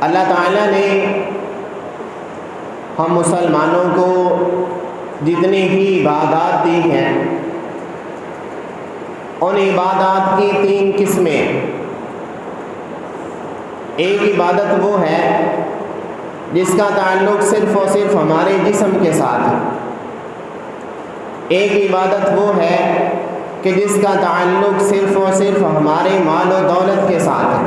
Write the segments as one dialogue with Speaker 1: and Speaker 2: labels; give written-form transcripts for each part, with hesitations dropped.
Speaker 1: اللہ تعالیٰ نے ہم مسلمانوں کو جتنی بھی عبادات دی ہیں ان عبادات کی 3 قسمیں۔ ایک عبادت وہ ہے جس کا تعلق صرف اور صرف ہمارے جسم کے ساتھ ہے، ایک عبادت وہ ہے کہ جس کا تعلق صرف اور صرف ہمارے مال و دولت کے ساتھ ہے،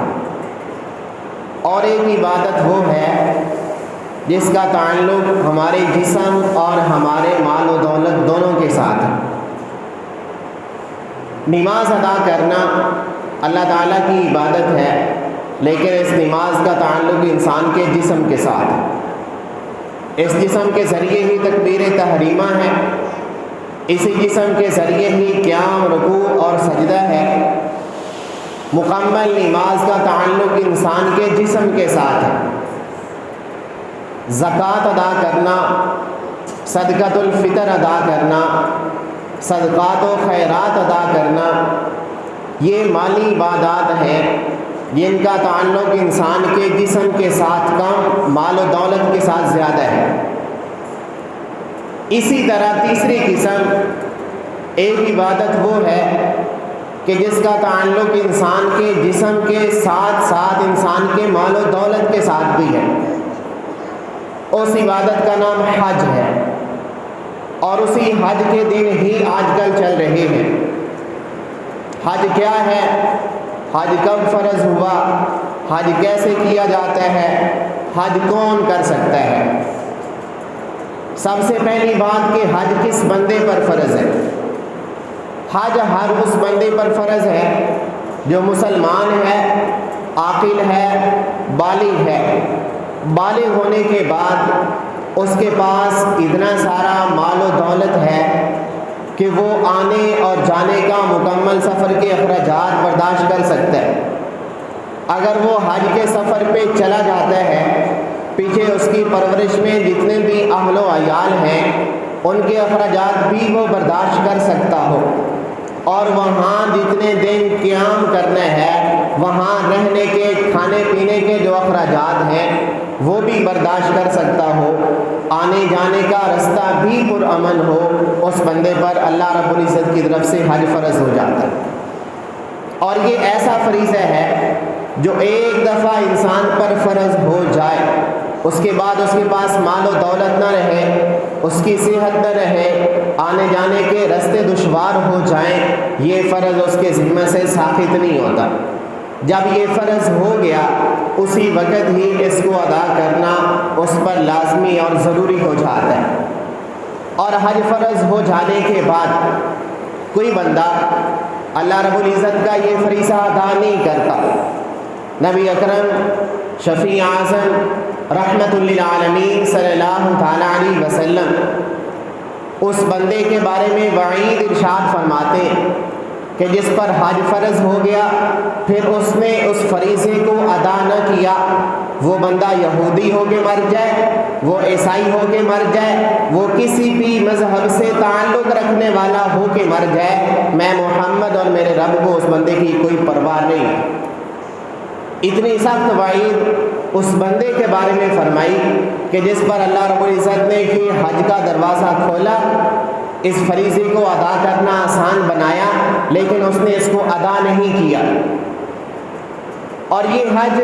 Speaker 1: اور ایک عبادت وہ ہے جس کا تعلق ہمارے جسم اور ہمارے مال و دولت دونوں کے ساتھ ہے۔ نماز ادا کرنا اللہ تعالیٰ کی عبادت ہے، لیکن اس نماز کا تعلق انسان کے جسم کے ساتھ ہے۔ اس جسم کے ذریعے ہی تکبیر تحریمہ ہے، اسی جسم کے ذریعے ہی قیام، رکوع اور سجدہ ہے۔ مکمل نماز کا تعلق انسان کے جسم کے ساتھ ہے۔ زکوٰۃ ادا کرنا، صدقۃ الفطر ادا کرنا، صدقات و خیرات ادا کرنا، یہ مالی عبادات ہیں جن کا تعلق انسان کے جسم کے ساتھ کم، مال و دولت کے ساتھ زیادہ ہے۔ اسی طرح تیسری قسم ایک عبادت وہ ہے کہ جس کا تعلق انسان کے جسم کے ساتھ ساتھ انسان کے مال و دولت کے ساتھ بھی ہے۔ اس عبادت کا نام حج ہے، اور اسی حج کے دن ہی آج کل چل رہے ہیں۔ حج کیا ہے؟ حج کب فرض ہوا؟ حج کیسے کیا جاتا ہے؟ حج کون کر سکتا ہے؟ سب سے پہلی بات کہ حج کس بندے پر فرض ہے؟ حج ہر اس بندے پر فرض ہے جو مسلمان ہے، عاقل ہے، بالغ ہے۔ بالغ ہونے کے بعد اس کے پاس اتنا سارا مال و دولت ہے کہ وہ آنے اور جانے کا مکمل سفر کے اخراجات برداشت کر سکتا ہے۔ اگر وہ حج کے سفر پہ چلا جاتا ہے، پیچھے اس کی پرورش میں جتنے بھی اہل و عیال ہیں ان کے اخراجات بھی وہ برداشت کر سکتا ہو، اور وہاں جتنے دن قیام کرنا ہے وہاں رہنے کے، کھانے پینے کے جو اخراجات ہیں وہ بھی برداشت کر سکتا ہو، آنے جانے کا رستہ بھی پرامن ہو، اس بندے پر اللہ رب العزت کی طرف سے حج فرض ہو جاتا ہے۔ اور یہ ایسا فریضہ ہے جو ایک دفعہ انسان پر فرض ہو جائے، اس کے بعد اس کے پاس مال و دولت نہ رہے، اس کی صحت نہ رہے، آنے جانے کے راستے دشوار ہو جائیں، یہ فرض اس کے ذمہ سے ساقط نہیں ہوتا۔ جب یہ فرض ہو گیا اسی وقت ہی اس کو ادا کرنا اس پر لازمی اور ضروری ہو جاتا ہے۔ اور حج فرض ہو جانے کے بعد کوئی بندہ اللہ رب العزت کا یہ فریضہ ادا نہیں کرتا، نبی اکرم شفیع اعظم رحمت للعالمین صلی اللہ تعالیٰ علیہ وسلم اس بندے کے بارے میں وعید ارشاد فرماتے ہیں کہ جس پر حج فرض ہو گیا پھر اس نے اس فریضے کو ادا نہ کیا، وہ بندہ یہودی ہو کے مر جائے، وہ عیسائی ہو کے مر جائے، وہ کسی بھی مذہب سے تعلق رکھنے والا ہو کے مر جائے، میں محمد اور میرے رب کو اس بندے کی کوئی پرواہ نہیں۔ اتنی سخت وعید اس بندے کے بارے میں فرمائی کہ جس پر اللہ رب العزت نے کہ حج کا دروازہ کھولا، اس فریضے کو ادا کرنا آسان بنایا، لیکن اس نے اس کو ادا نہیں کیا۔ اور یہ حج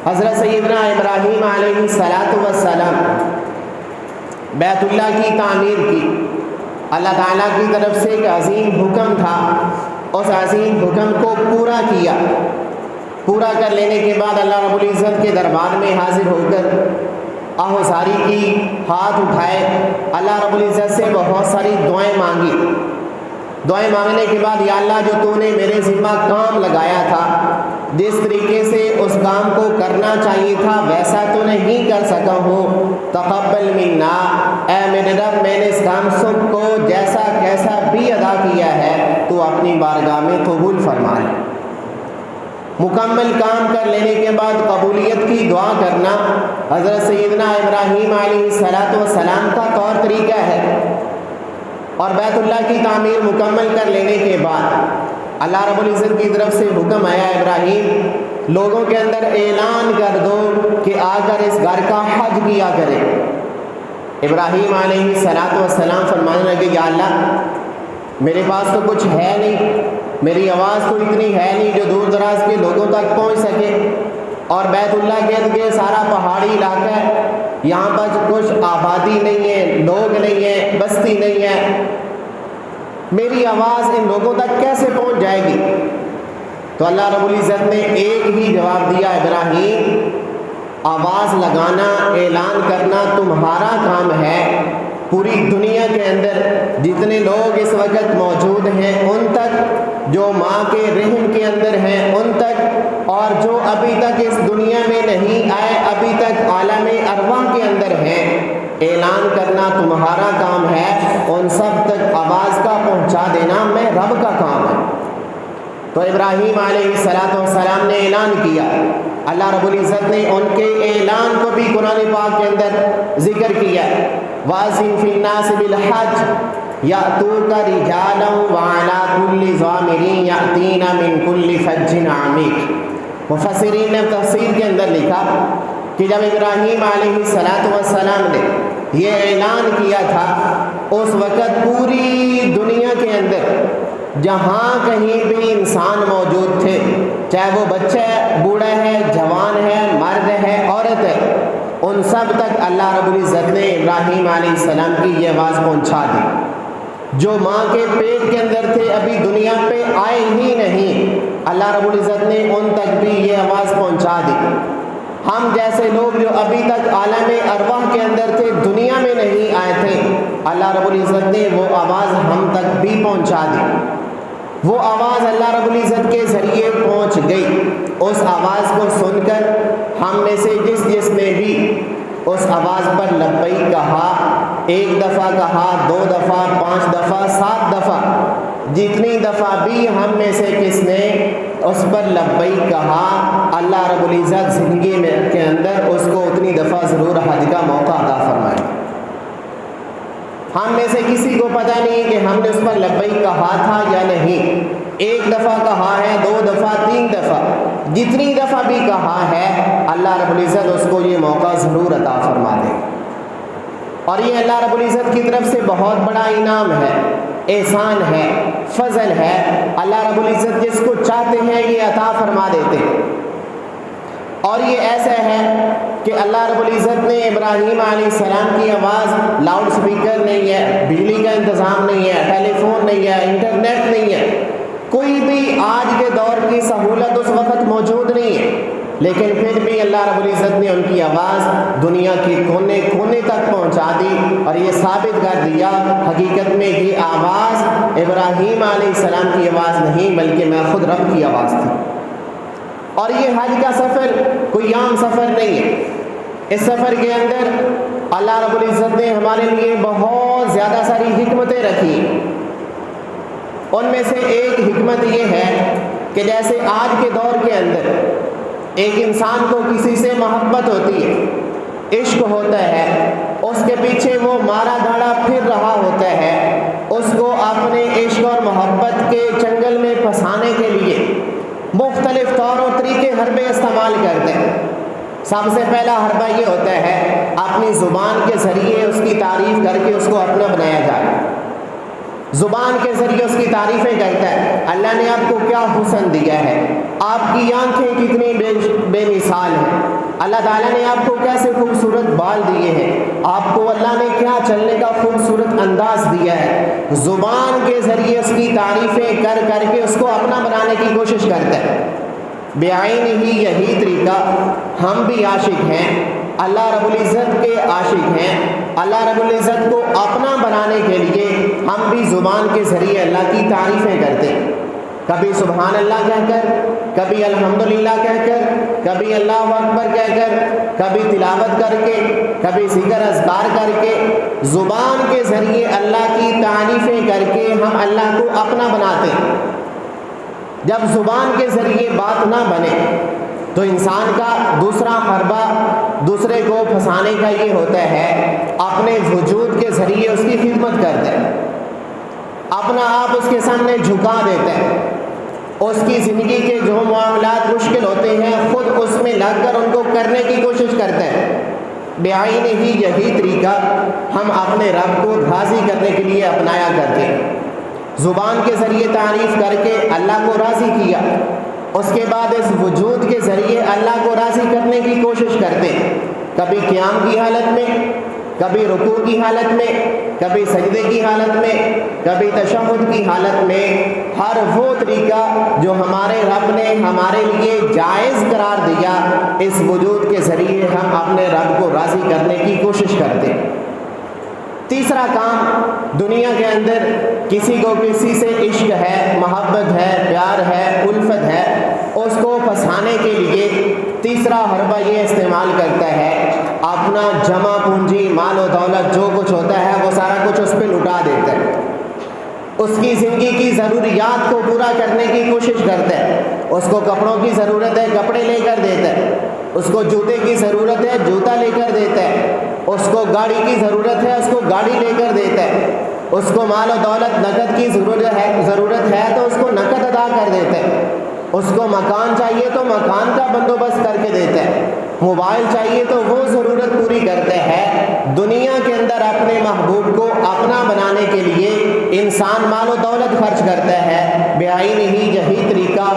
Speaker 1: حضرت سیدنا ابراہیم علیہ السلام بیت اللہ کی تعمیر کی، اللہ تعالیٰ کی طرف سے ایک عظیم حکم تھا، اس عظیم حکم کو پورا کیا۔ پورا کر لینے کے بعد اللہ رب العزت کے دربار میں حاضر ہو کر آہوزاری کی، ہاتھ اٹھائے، اللہ رب العزت سے بہت ساری دعائیں مانگی۔ دعائیں مانگنے کے بعد یا اللہ جو تو نے میرے ذمہ کام لگایا تھا، جس طریقے سے اس کام کو کرنا چاہیے تھا ویسا تو نہیں کر سکا ہوں، تقبل منا، اے میرے رب میں نے اس کام سب کو جیسا کیسا بھی ادا کیا ہے تو اپنی بارگاہ میں قبول فرما لے۔ مکمل کام کر لینے کے بعد قبولیت کی دعا کرنا حضرت سیدنا ابراہیم علیہ السلام کا طور طریقہ ہے۔ اور بیت اللہ کی تعمیر مکمل کر لینے کے بعد اللہ رب العزت کی طرف سے حکم آیا ابراہیم لوگوں کے اندر اعلان کر دو کہ آ کر اس گھر کا حج کیا کرے۔ ابراہیم علیہ السلام فرمانے لگے یا اللہ میرے پاس تو کچھ ہے نہیں، میری آواز تو اتنی ہے نہیں جو دور دراز کے لوگوں تک پہنچ سکے، اور بیت اللہ کے ارد گرد سارا پہاڑی علاقہ ہے، یہاں پر کچھ آبادی نہیں ہے، لوگ نہیں ہیں، بستی نہیں ہے، میری آواز ان لوگوں تک کیسے پہنچ جائے گی؟ تو اللہ رب العزت نے ایک ہی جواب دیا ابراہیم آواز لگانا، اعلان کرنا تمہارا کام ہے، پوری دنیا کے اندر جتنے لوگ اس وقت موجود ہیں ان تک، جو ماں کے رحم کے اندر ہیں ان تک، اور جو ابھی تک اس دنیا میں نہیں آئے، ابھی تک عالم ارواح کے اندر ہیں، اعلان کرنا تمہارا کام ہے، ان سب تک آواز کا پہنچا دینا میں رب کا کام ہے۔ تو ابراہیم علیہ السلام نے اعلان کیا، اللہ رب العزت نے ان کے اعلان کو بھی قرآن پاک کے اندر ذکر کیا، وَأَذِّن فِي النَّاسِ بِالْحَجِّ يَأْتُوكَ رِجَالًا وَعَلَىٰ كُلِّ ضَامِرٍ يَأْتِينَ مِن كُلِّ فَجٍّ عَمِيقٍ۔ مفسرین نے تفسیر کے اندر لکھا کہ جب ابراہیم علیہ السلام نے یہ اعلان کیا تھا اس وقت پوری دنیا کے اندر جہاں کہیں بھی انسان موجود تھے، چاہے وہ بچہ ہے، بوڑھا ہے، جوان ہے، مرد ہے، عورت ہے، ان سب تک اللہ رب العزت نے ابراہیم علیہ السلام کی یہ آواز پہنچا دی۔ جو ماں کے پیٹ کے اندر تھے ابھی دنیا پہ آئے ہی نہیں، اللہ رب العزت نے ان تک بھی یہ آواز پہنچا دی۔ ہم جیسے لوگ جو ابھی تک عالم ارواح کے اندر تھے، دنیا میں نہیں آئے تھے، اللہ رب العزت نے وہ آواز ہم تک بھی پہنچا دی۔ وہ آواز اللہ رب العزت کے ذریعے پہنچ گئی۔ اس آواز کو سن کر ہم میں سے جس نے بھی اس آواز پر لبیک کہا، ایک دفعہ کہا، 2 دفعہ، 5 دفعہ، 7 دفعہ، جتنی دفعہ بھی ہم میں سے کس نے اس پر لبیک کہا، اللہ رب العزت زندگی میں کے اندر اس کو اتنی دفعہ ضرور حج کا موقع عطا فرمائے۔ ہم میں سے کسی کو پتہ نہیں کہ ہم نے اس پر لبیک کہا تھا یا نہیں، 1 دفعہ کہا ہے، 2 دفعہ، 3 دفعہ، جتنی دفعہ بھی کہا ہے اللہ رب العزت اس کو یہ موقع ضرور عطا فرما دے۔ اور یہ اللہ رب العزت کی طرف سے بہت بڑا انعام ہے، احسان ہے، فضل ہے، اللہ رب العزت جس کو چاہتے ہیں یہ عطا فرما دیتے ہیں۔ اور یہ ایسا ہے کہ اللہ رب العزت نے ابراہیم علیہ السلام کی آواز، لاؤڈ سپیکر نہیں ہے، بجلی کا انتظام نہیں ہے، ٹیلی فون نہیں ہے، انٹرنیٹ نہیں ہے، کوئی بھی آج کے دور کی سہولت اس وقت موجود نہیں ہے، لیکن پھر بھی اللہ رب العزت نے ان کی آواز دنیا کے کونے کونے تک پہنچا دی، اور یہ ثابت کر دیا حقیقت میں یہ آواز ابراہیم علیہ السلام کی آواز نہیں بلکہ میں خود رب کی آواز تھی۔ اور یہ حج کا سفر کوئی عام سفر نہیں ہے، اس سفر کے اندر اللہ رب العزت نے ہمارے لیے بہت زیادہ ساری حکمتیں رکھی۔ ان میں سے ایک حکمت یہ ہے کہ جیسے آج کے دور کے اندر ایک انسان کو کسی سے محبت ہوتی ہے، عشق ہوتا ہے، اس کے پیچھے وہ مارا دھاڑا پھر رہا ہوتا ہے، اس کو اپنے عشق اور محبت کے چنگل میں پھنسانے کے لیے مختلف طور و طریقے حربے استعمال کرتے ہیں۔ سب سے پہلا حربہ یہ ہوتا ہے اپنی زبان کے ذریعے اس کی تعریف کر کے اس کو اپنا بنایا جائے، زبان کے ذریعے اس کی تعریفیں کرتا ہے، اللہ نے آپ کو کیا حسن دیا ہے، آپ کی آنکھیں کتنی بے مثال ہیں، اللہ تعالیٰ نے آپ کو کیسے خوبصورت بال دیے ہیں، آپ کو اللہ نے کیا چلنے کا خوبصورت انداز دیا ہے، زبان کے ذریعے اس کی تعریفیں کر کر کے اس کو اپنا بنانے کی کوشش کرتا ہے۔ بعین ہی یہی طریقہ ہم بھی عاشق ہیں، اللہ رب العزت کے عاشق ہیں، اللہ رب العزت کو اپنا بنانے کے لیے ہم بھی زبان کے ذریعے اللہ کی تعریفیں کرتے ہیں، کبھی سبحان اللہ کہہ کر، کبھی الحمدللہ کہہ کر، کبھی اللہ اکبر کہہ کر، کبھی تلاوت کر کے، کبھی ذکر اذکار کر کے، زبان کے ذریعے اللہ کی تعریفیں کر کے ہم اللہ کو اپنا بناتے ہیں۔ جب زبان کے ذریعے بات نہ بنے تو انسان کا دوسرا حربہ دوسرے کو پھنسانے کا یہ ہوتا ہے اپنے وجود کے ذریعے اس کی خدمت کرتا ہے، اپنا آپ اس کے سامنے جھکا دیتا ہے، اس کی زندگی کے جو معاملات مشکل ہوتے ہیں خود اس میں لگ کر ان کو کرنے کی کوشش کرتے ہیں۔ بعین ہی یہی طریقہ ہم اپنے رب کو راضی کرنے کے لیے اپنایا کرتے ہیں۔ زبان کے ذریعے تعریف کر کے اللہ کو راضی کیا، اس کے بعد اس وجود کے ذریعے اللہ کو راضی کرنے کی کوشش کرتے ہیں، کبھی قیام کی حالت میں، کبھی رکوع کی حالت میں، کبھی سجدے کی حالت میں، کبھی تشہد کی حالت میں۔ ہر وہ طریقہ جو ہمارے رب نے ہمارے لیے جائز قرار دیا، اس وجود کے ذریعے ہم اپنے رب کو راضی کرنے کی کوشش کرتے ہیں۔ تیسرا کام، دنیا کے اندر کسی کو کسی سے عشق ہے، محبت ہے، پیار ہے، الفت ہے، اس کو پھنسانے کے لیے تیسرا حربہ یہ استعمال کرتا ہے، اپنا جمع پونجی، مال و دولت جو کچھ ہوتا ہے وہ سارا کچھ اس پہ لٹا دیتا ہے، اس کی زندگی کی ضروریات کو پورا کرنے کی کوشش کرتا ہے۔ اس کو کپڑوں کی ضرورت ہے، کپڑے لے کر دیتا ہے، اس کو جوتے کی ضرورت ہے، جوتا لے کر دیتا ہے، اس کو گاڑی کی ضرورت ہے، اس کو گاڑی لے کر دیتا ہے، اس کو مال و دولت نقد کی ضرورت ہے تو اس کو نقد ادا کر دیتا ہے، اس کو مکان چاہیے تو مکان کا بندوبست کر کے دیتا ہے، موبائل چاہیے تو وہ ضرورت پوری کرتا ہے۔ دنیا کے اندر اپنے محبوب کو اپنا بنانے کے لیے انسان مال و دولت خرچ کرتا ہے۔ بعین ہی یہی طریقہ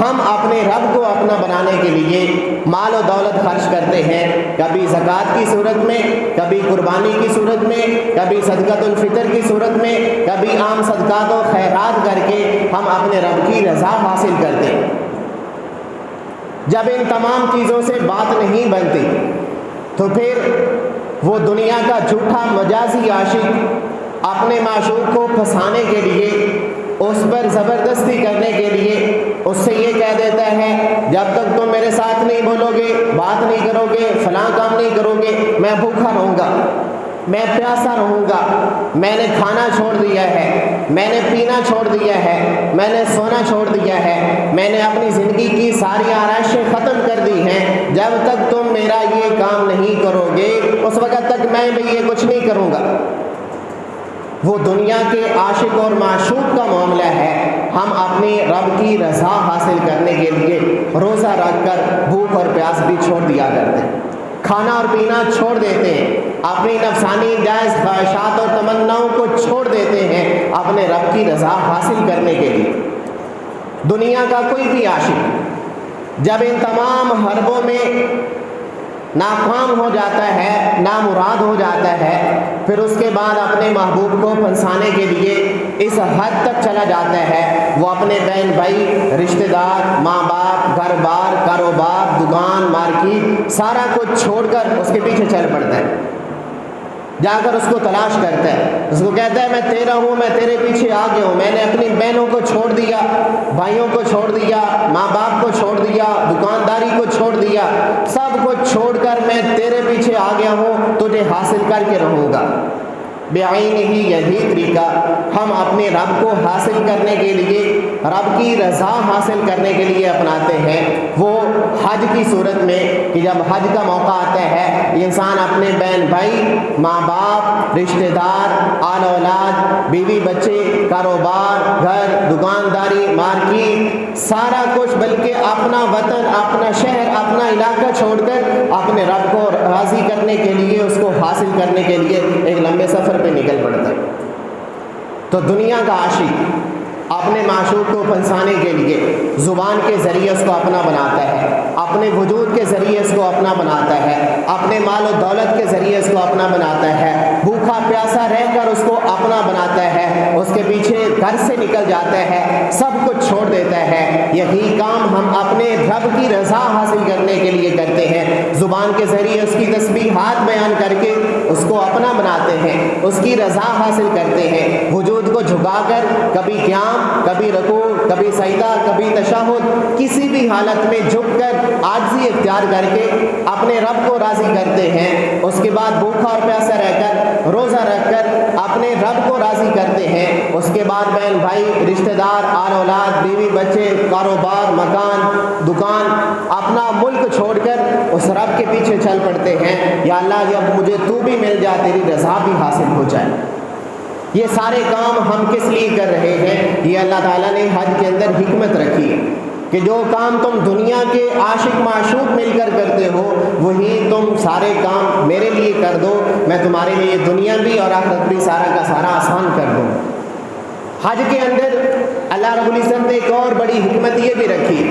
Speaker 1: ہم اپنے رب کو اپنا بنانے کے لیے مال و دولت خرچ کرتے ہیں، کبھی زکوٰۃ کی صورت میں، کبھی قربانی کی صورت میں، کبھی صدقۃ الفطر کی صورت میں، کبھی عام صدقات و خیرات کر کے ہم اپنے رب کی رضا حاصل کرتے ہیں۔ جب ان تمام چیزوں سے بات نہیں بنتی تو پھر وہ دنیا کا جھوٹا مجازی عاشق اپنے معشوق کو پھنسانے کے لیے، اس پر زبردستی کرنے کے لیے اس سے یہ کہہ دیتا ہے، جب تک تم میرے ساتھ نہیں بولو گے، بات نہیں کرو گے، فلاں کام نہیں کرو گے، میں بھوکا رہوں گا، میں پیاسا رہوں گا، میں نے کھانا چھوڑ دیا ہے، میں نے پینا چھوڑ دیا ہے، میں نے سونا چھوڑ دیا ہے، میں نے اپنی زندگی کی ساری آرائشیں ختم کر دی ہیں، جب تک تم میرا یہ کام نہیں کرو گے اس وقت تک میں بھی یہ کچھ نہیں کروں گا۔ وہ دنیا کے عاشق اور معشوق کا معاملہ ہے۔ ہم اپنی رب کی رضا حاصل کرنے کے لیے روزہ رکھ کر بھوک اور پیاس بھی چھوڑ دیا کرتے ہیں، کھانا اور پینا چھوڑ دیتے ہیں، اپنی نفسانی جائز خواہشات اور تمناؤں کو چھوڑ دیتے ہیں اپنے رب کی رضا حاصل کرنے کے لیے۔ دنیا کا کوئی بھی عاشق جب ان تمام حربوں میں ناکام ہو جاتا ہے، نامراد ہو جاتا ہے، پھر اس کے بعد اپنے محبوب کو پھنسانے کے لیے اس حد تک چلا جاتا ہے، وہ اپنے بہن بھائی، رشتہ دار، ماں باپ، گھر بار، کاروبار، دکان، مارکیٹ، سارا کچھ چھوڑ کر اس کے پیچھے چل پڑتا ہے، جا کر اس کو تلاش کرتا ہے، اس کو کہتا ہے میں تیرا ہوں، میں تیرے پیچھے آ گیا ہوں، میں نے اپنی بہنوں کو چھوڑ دیا، بھائیوں کو چھوڑ دیا، ماں باپ کو چھوڑ دیا، دکانداری کو چھوڑ دیا، سب کچھ چھوڑ کر میں تیرے پیچھے آ گیا ہوں، تجھے حاصل کر کے رہوں گا۔ بعین ہی یہی طریقہ ہم اپنے رب کو حاصل کرنے کے لیے، رب کی رضا حاصل کرنے کے لیے اپناتے ہیں۔ وہ حج کی صورت میں کہ جب حج کا موقع آتا ہے، انسان اپنے بہن بھائی، ماں باپ، رشتہ دار، آل اولاد، بیوی بچے، کاروبار، گھر، دکانداری، مارکیٹ، سارا کچھ، بلکہ اپنا وطن، اپنا شہر، اپنا علاقہ چھوڑ کر اپنے رب کو راضی کرنے کے لیے، اس کو حاصل کرنے کے لیے ایک لمبے سفر پہ نکل پڑتا ہے۔ تو دنیا کا عاشق اپنے معشوق کو پھنسانے کے لیے زبان کے ذریعے اس کو اپنا بناتا ہے، اپنے وجود کے ذریعے اس کو اپنا بناتا ہے، اپنے مال و دولت کے ذریعے اس کو اپنا بناتا ہے، بھوکا پیاسا رہ کر اس کو اپنا بناتا ہے، اس کے پیچھے گھر سے نکل جاتا ہے، سب کچھ چھوڑ دیتا ہے۔ یہی کام ہم اپنے رب کی رضا حاصل کرنے کے لیے کرتے ہیں، زبان کے ذریعے اس کی تسبیحات بیان کر کے اس کو اپنا بناتے ہیں، اس کی رضا حاصل کرتے ہیں، وجود کو جھکا کر کبھی قیام، کبھی رکوع، کبھی سجدہ، کبھی تشہد، کسی بھی حالت میں جھک کر عاجزی اختیار کر کے اپنے رب کو راضی کرتے ہیں۔ اس کے بعد بھوکا اور پیاسا رہ کر، روزہ رکھ کر اپنے رب کو راضی کرتے ہیں۔ اس کے بعد بہن بھائی، رشتہ دار، آل اولاد، بیوی بچے، کاروبار، مکان، دکان، اپنا ملک چھوڑ کر اس رب کے پیچھے چل پڑتے ہیں، یا اللہ جب مجھے تو بھی مل جائے، تیری رضا بھی حاصل ہو جائے۔ یہ سارے کام ہم کس لیے کر رہے ہیں؟ یہ اللہ تعالیٰ نے حج کے اندر حکمت رکھی ہے کہ جو کام تم دنیا کے عاشق معشوق مل کر کرتے ہو وہی تم سارے کام میرے لیے کر دو، میں تمہارے لیے دنیا بھی اور آخرت بھی سارا کا سارا آسان کر دوں۔ حج کے اندر اللہ رب العزت نے ایک اور بڑی حکمت یہ بھی رکھی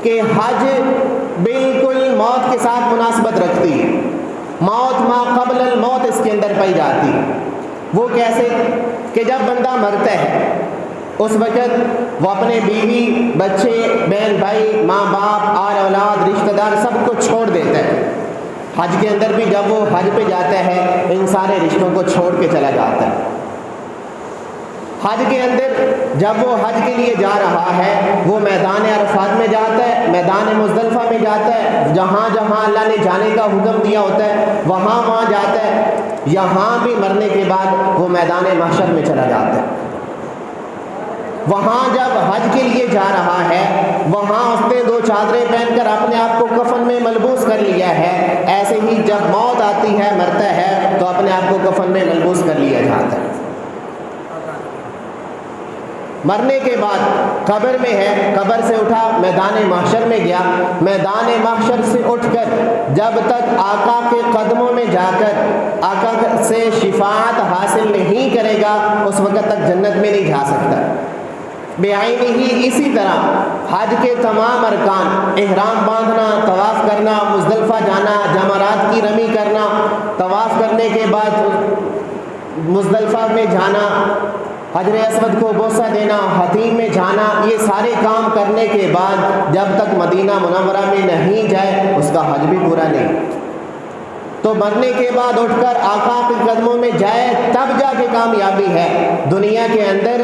Speaker 1: کہ حج بالکل موت کے ساتھ مناسبت رکھتی ہے، موت ما قبل الموت اس کے اندر پائی جاتی۔ وہ کیسے کہ جب بندہ مرتا ہے اس وقت وہ اپنے بیوی بچے بہن بھائی ماں باپ آل اولاد رشتہ دار سب کو چھوڑ دیتا ہے۔ حج کے اندر بھی جب وہ حج پہ جاتا ہے ان سارے رشتوں کو چھوڑ کے چلا جاتا ہے۔ حج کے اندر جب وہ حج کے لیے جا رہا ہے وہ میدان عرفات میں جاتا ہے، میدان مزدلفہ میں جاتا ہے، جہاں جہاں اللہ نے جانے کا حکم دیا ہوتا ہے وہاں جاتا ہے۔ یہاں بھی مرنے کے بعد وہ میدان محشر میں چلا جاتا ہے۔ وہاں جب حج کے لیے جا رہا ہے وہاں اس نے 2 چادریں پہن کر اپنے آپ کو کفن میں ملبوس کر لیا ہے، ایسے ہی جب موت آتی ہے مرتا ہے تو اپنے آپ کو کفن میں ملبوس کر لیا جاتا ہے۔ مرنے کے بعد قبر میں ہے، قبر سے اٹھا میدان محشر میں گیا، میدان محشر سے اٹھ کر جب تک آقا کے قدموں میں جا کر آقا سے شفاعت حاصل نہیں کرے گا اس وقت تک جنت میں نہیں جا سکتا۔ بعینی ہی اسی طرح حج کے تمام ارکان، احرام باندھنا، طواف کرنا، مزدلفہ جانا، جمرات کی رمی کرنا، طواف کرنے کے بعد مزدلفہ میں جانا، حجر اسود کو بوسہ دینا، حتیم میں جانا، یہ سارے کام کرنے کے بعد جب تک مدینہ منورہ میں نہیں جائے اس کا حج بھی پورا نہیں۔ تو مرنے کے بعد اٹھ کر آقا کے قدموں میں جائے تب جا کے کامیابی ہے۔ دنیا کے اندر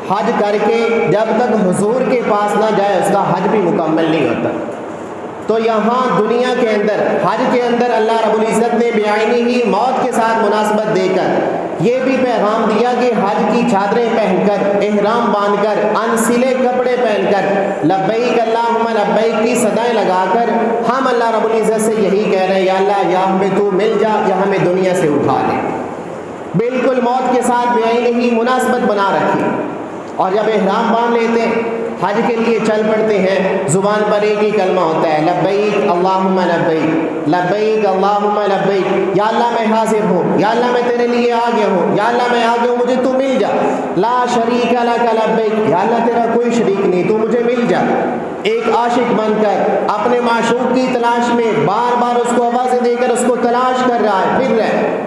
Speaker 1: حج کر کے جب تک حضور کے پاس نہ جائے اس کا حج بھی مکمل نہیں ہوتا۔ تو یہاں دنیا کے اندر حج کے اندر اللہ رب العزت نے بعینی ہی موت کے ساتھ مناسبت دے کر یہ بھی پیغام دیا کہ حج کی چادریں پہن کر، احرام باندھ کر، انسلے کپڑے پہن کر، لبیک اللہم لبیک کی صدائیں لگا کر ہم اللہ رب العزت سے یہی کہہ رہے ہیں یا اللہ یا ہمیں تو مل جا یا ہمیں دنیا سے اٹھا لے۔ بالکل موت کے ساتھ بعینی ہی مناسبت بنا رکھی۔ اور جب احرام باندھ لیتے حج کے لیے چل پڑتے ہیں زبان پر ایک ہی کلمہ ہوتا ہے لبیک اللہم لبیک، لبیک اللہم لبیک، یا اللہ میں حاضر ہوں، یا اللہ میں تیرے لیے آگے ہوں، یا اللہ میں آگے ہوں مجھے تو مل جا، لا شریک لک لبیک، یا اللہ تیرا کوئی شریک نہیں تو مجھے مل جا۔ ایک عاشق بن کر اپنے معشوق کی تلاش میں بار بار اس کو آوازیں دے کر اس کو تلاش کر رہا ہے، پھر رہا ہے۔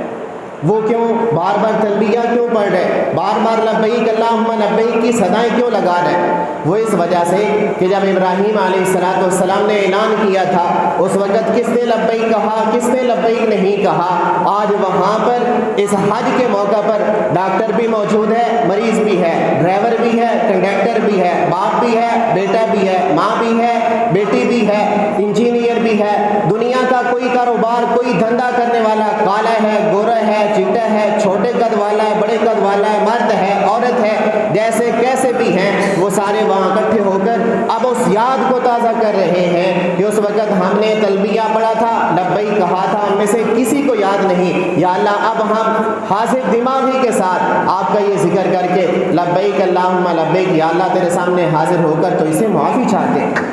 Speaker 1: وہ کیوں بار بار تلبیہ کیوں پڑھ رہے، بار بار لبیک اللہم لبیک کی صدائیں کیوں لگا رہے؟ وہ اس وجہ سے کہ جب ابراہیم علیہ السلام نے اعلان کیا تھا اس وقت کس نے لبیک کہا، کس نے لبیک نہیں کہا؟ آج وہاں پر اس حج کے موقع پر ڈاکٹر بھی موجود ہے، مریض بھی ہے، ڈرائیور بھی ہے، کنڈکٹر بھی ہے، باپ بھی ہے، بیٹا بھی ہے، ماں بھی ہے، بیٹی بھی ہے، انجینئر بھی ہے، دنیا کا کوئی کاروبار کوئی دھندا کرنے والا کالا ہے، گورا ہے، چٹا ہے، چھوٹے قد والا ہے، بڑے قد والا ہے، مرد ہے، عورت ہے، جیسے کیسے بھی ہیں وہ سارے وہاں اکٹھے ہو کر اب اس یاد کو تازہ کر رہے ہیں کہ اس وقت ہم نے تلبیہ پڑھا تھا، لبیک کہا تھا، ہم میں سے کسی کو یاد نہیں، یا اللہ اب ہم حاضر دماغی کے ساتھ آپ کا یہ ذکر کر کے لبیک اللہم لبیک، یا اللہ تیرے سامنے حاضر ہو کر تو اسے معافی چاہتے ہیں۔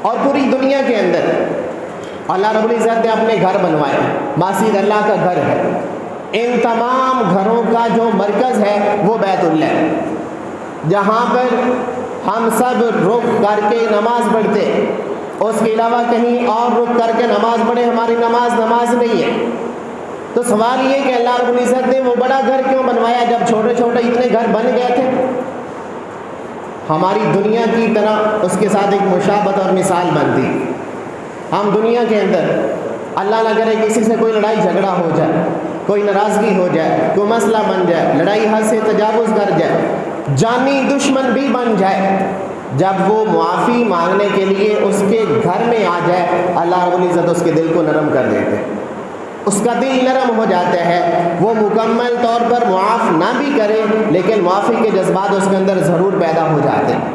Speaker 1: اور پوری دنیا کے اندر اللہ رب العزت نے اپنے گھر بنوائے، مسجد اللہ کا گھر ہے، ان تمام گھروں کا جو مرکز ہے وہ بیت اللہ ہے، جہاں پر ہم سب رک کر کے نماز پڑھتے، اس کے علاوہ کہیں اور رک کر کے نماز پڑھے ہماری نماز نہیں ہے۔ تو سوال یہ کہ اللہ رب العزت نے وہ بڑا گھر کیوں بنوایا جب چھوٹے چھوٹے اتنے گھر بن گئے تھے؟ ہماری دنیا کی طرح اس کے ساتھ ایک مشابہت اور مثال بنتی۔ ہم دنیا کے اندر اللہ نہ کرے کسی سے کوئی لڑائی جھگڑا ہو جائے، کوئی ناراضگی ہو جائے، کوئی مسئلہ بن جائے، لڑائی حد سے تجاوز کر جائے، جانی دشمن بھی بن جائے، جب وہ معافی مانگنے کے لیے اس کے گھر میں آ جائے اللہ رب العزت اس کے دل کو نرم کر دیتے، اس کا دل نرم ہو جاتا ہے، وہ مکمل طور پر معاف نہ بھی کرے لیکن معافی کے جذبات اس کے اندر ضرور پیدا ہو جاتے ہیں۔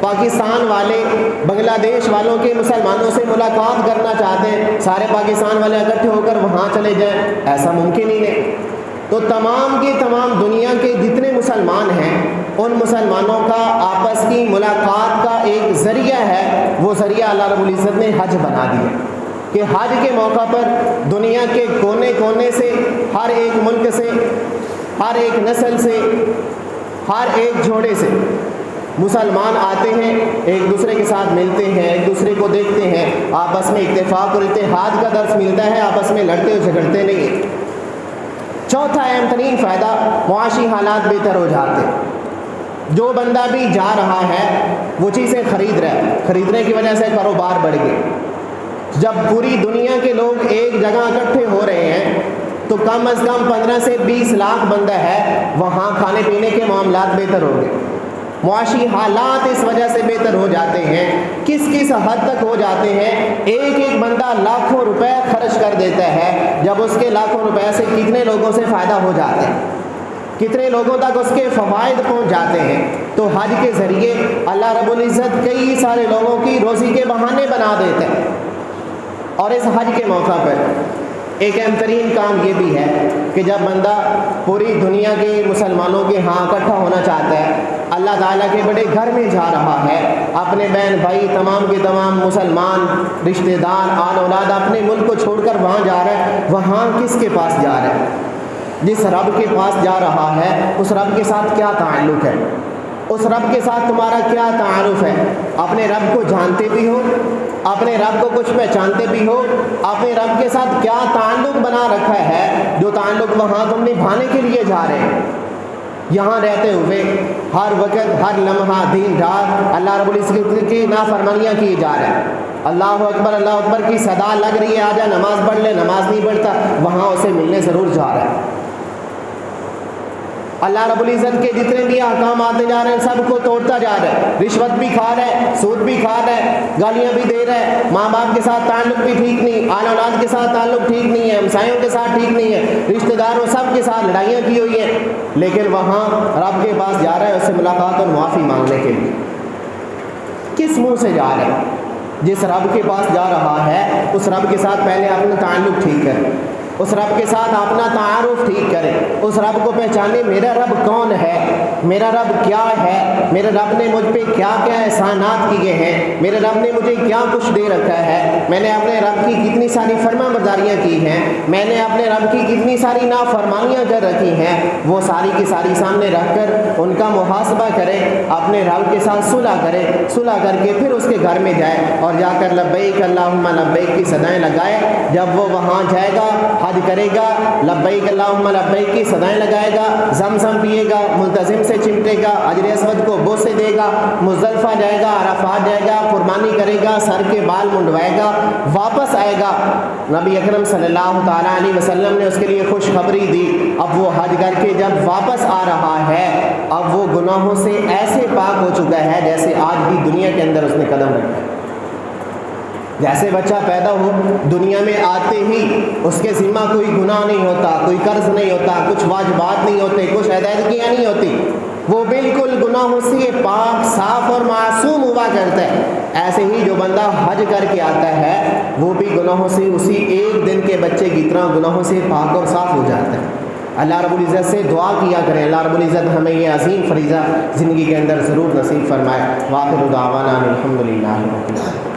Speaker 1: پاکستان والے بنگلہ دیش والوں کے مسلمانوں سے ملاقات کرنا چاہتے ہیں، سارے پاکستان والے اکٹھے ہو کر وہاں چلے جائیں، ایسا ممکن ہی نہیں۔ تو تمام کے تمام دنیا کے جتنے مسلمان ہیں ان مسلمانوں کا آپس کی ملاقات کا ایک ذریعہ ہے، وہ ذریعہ اللہ رب العزت نے حج بنا دیا کہ حج کے موقع پر دنیا کے کونے کونے سے، ہر ایک ملک سے، ہر ایک نسل سے، ہر ایک جوڑے سے مسلمان آتے ہیں، ایک دوسرے کے ساتھ ملتے ہیں، ایک دوسرے کو دیکھتے ہیں، آپس میں اتفاق اور اتحاد کا درس ملتا ہے، آپس میں لڑتے اور جھگڑتے نہیں ہیں۔ چوتھا اہم ترین فائدہ، معاشی حالات بہتر ہو جاتے ہیں۔ جو بندہ بھی جا رہا ہے وہ چیزیں خرید رہا ہے، خریدنے کی وجہ سے کاروبار بڑھ گئے۔ جب پوری دنیا کے لوگ ایک جگہ اکٹھے ہو رہے ہیں تو کم از کم 15 سے 20 لاکھ بندہ ہے، وہاں کھانے پینے کے معاملات بہتر ہو گئے، معاشی حالات اس وجہ سے بہتر ہو جاتے ہیں۔ کس حد تک ہو جاتے ہیں، ایک ایک بندہ لاکھوں روپے خرچ کر دیتا ہے، جب اس کے لاکھوں روپے سے کتنے لوگوں سے فائدہ ہو جاتا ہے، کتنے لوگوں تک اس کے فوائد پہنچ جاتے ہیں۔ تو حج کے ذریعے اللہ رب العزت کئی سارے لوگوں کی روزی کے بہانے بنا دیتے ہیں۔ اور اس حج کے موقع پر ایک اہم ترین کام یہ بھی ہے کہ جب بندہ پوری دنیا کے مسلمانوں کے ہاں اکٹھا ہونا چاہتا ہے، اللہ تعالیٰ کے بڑے گھر میں جا رہا ہے، اپنے بہن بھائی تمام کے تمام مسلمان رشتہ دار آل اولاد اپنے ملک کو چھوڑ کر وہاں جا رہا ہے، وہاں کس کے پاس جا رہا ہے؟ جس رب کے پاس جا رہا ہے اس رب کے ساتھ کیا تعلق ہے، اس رب کے ساتھ تمہارا کیا تعارف ہے؟ اپنے رب کو جانتے بھی ہو، اپنے رب کو کچھ پہچانتے بھی ہو، اپنے رب کے ساتھ کیا تعلق بنا رکھا ہے جو تعلق وہاں تم نبھانے کے لیے جا رہے ہیں؟ یہاں رہتے ہوئے ہر وقت ہر لمحہ دن رات اللہ رب العزت کی نافرمانیاں کی جا رہے ہیں، اللہ اکبر کی صدا لگ رہی ہے، آجا نماز پڑھ لے، نماز نہیں پڑھتا، وہاں اسے ملنے ضرور جا رہا ہے۔ اللہ رب العزت کے جتنے بھی احکام آتے جا رہے ہیں سب کو توڑتا جا رہا ہے، رشوت بھی کھا رہا ہے، سود بھی کھا رہا ہے، گالیاں بھی دے رہا ہے، ماں باپ کے ساتھ تعلق بھی ٹھیک نہیں، آل اولاد کے ساتھ تعلق ٹھیک نہیں ہے، ہمسایوں کے ساتھ ٹھیک نہیں ہے، رشتہ داروں سب کے ساتھ لڑائیاں کی ہوئی ہیں، لیکن وہاں رب کے پاس جا رہا ہے اس سے ملاقات اور معافی مانگنے کے لیے۔ کس منہ سے جا رہا ہے؟ جس رب کے پاس جا رہا ہے اس رب کے ساتھ پہلے اپنا تعلق ٹھیک کرے، اس رب کے ساتھ اپنا تعارف ٹھیک کرے، اس رب کو پہچانے میرا رب کون ہے، میرا رب کیا ہے، میرے رب نے مجھ پہ کیا کیا احسانات کیے ہیں، میرے رب نے مجھے کیا کچھ دے رکھا ہے، میں نے اپنے رب کی کتنی ساری فرما برداریاں کی ہیں، میں نے اپنے رب کی کتنی ساری نافرمانیاں کر رکھی ہیں، وہ ساری کی ساری سامنے رکھ کر ان کا محاسبہ کرے، اپنے رب کے ساتھ صلح کرے، صلح کر کے پھر اس کے گھر میں جائے اور جا کر لبیک اللہم لبیک کی صدائیں لگائے۔ جب وہ وہاں جائے گا حج کرے گا، لبیک اللہم لبیک کی صدائیں لگائے گا، زمزم پیے گا، ملتزم سے چمٹے گا، حجر اسود کو بوسے دے گا، مزدلفہ جائے گا، عرفات جائے گا، قربانی کرے گا، سر کے بال منڈوائے گا، واپس آئے گا۔ نبی اکرم صلی اللہ تعالیٰ علیہ وسلم نے اس کے لیے خوشخبری دی، اب وہ حج کر کے جب واپس آ رہا ہے اب وہ گناہوں سے ایسے پاک ہو چکا ہے جیسے آج بھی دنیا کے اندر اس نے قدم رکھا ہے۔ جیسے بچہ پیدا ہو دنیا میں آتے ہی اس کے ذمہ کوئی گناہ نہیں ہوتا، کوئی قرض نہیں ہوتا، کچھ واجبات نہیں ہوتے، کچھ ہدایتیاں نہیں ہوتی، وہ بالکل گناہوں سے پاک صاف اور معصوم ہوا کرتا ہے۔ ایسے ہی جو بندہ حج کر کے آتا ہے وہ بھی گناہوں سے اسی ایک دن کے بچے کی طرح گناہوں سے پاک اور صاف ہو جاتا ہے۔ اللہ رب العزت سے دعا کیا کریں، اللہ رب العزت ہمیں یہ عظیم فریضہ زندگی کے اندر ضرور نصیب فرمائے۔ وآخر دعوانا الحمدللہ رب العالمین۔